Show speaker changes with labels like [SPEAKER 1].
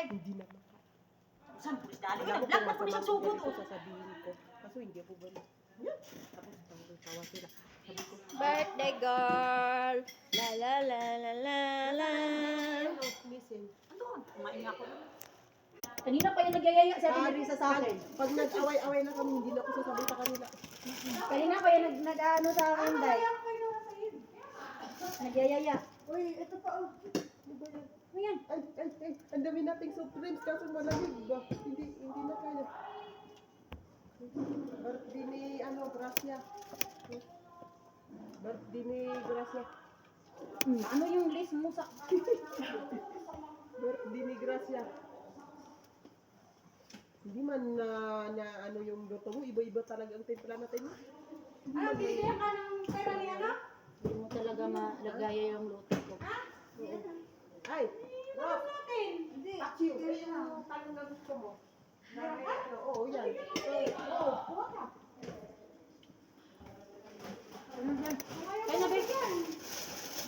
[SPEAKER 1] Hindi na maka.
[SPEAKER 2] Saan pulis dali?
[SPEAKER 1] Alam ko
[SPEAKER 2] Black na
[SPEAKER 1] kung
[SPEAKER 2] pulis ang
[SPEAKER 1] masama
[SPEAKER 2] sugod.
[SPEAKER 1] ko sasabihin ko. Kaso hindi ako balik. Tapos tawa sila. Sabi ko,
[SPEAKER 3] Birthday girl. La la la la la la.
[SPEAKER 1] missing.
[SPEAKER 2] Andun, kumain ako.
[SPEAKER 3] Kanina pa yung nagyayaya si Ate Marisa sa akin.
[SPEAKER 1] Pag nag-away-away na kami, hindi na ako sasabihin sa kanila.
[SPEAKER 3] Kanina pa yung nag-ano sa akin, Day. Nagyayaya.
[SPEAKER 1] Uy, ito pa oh. Ano ba yan?
[SPEAKER 3] Ano yan?
[SPEAKER 1] Ay, ang dami nating Supremes kaso malamig ba? Hindi na kaya. Birthday ni, Gracia. Birthday ni Gracia.
[SPEAKER 3] Ano yung list mo sa...
[SPEAKER 1] Birthday ni Gracia. Hindi man na ano yung luto mo, iba-iba talaga ang timpla natin.
[SPEAKER 2] Ano, bibigyan ka ng pera ni ano?
[SPEAKER 3] Hindi mo talaga malagaya yung luto ko.
[SPEAKER 1] Ay! Rob!
[SPEAKER 2] Natin. Hindi.
[SPEAKER 1] Achiw! Yung talong na gusto mo. Oo, yan. Oo.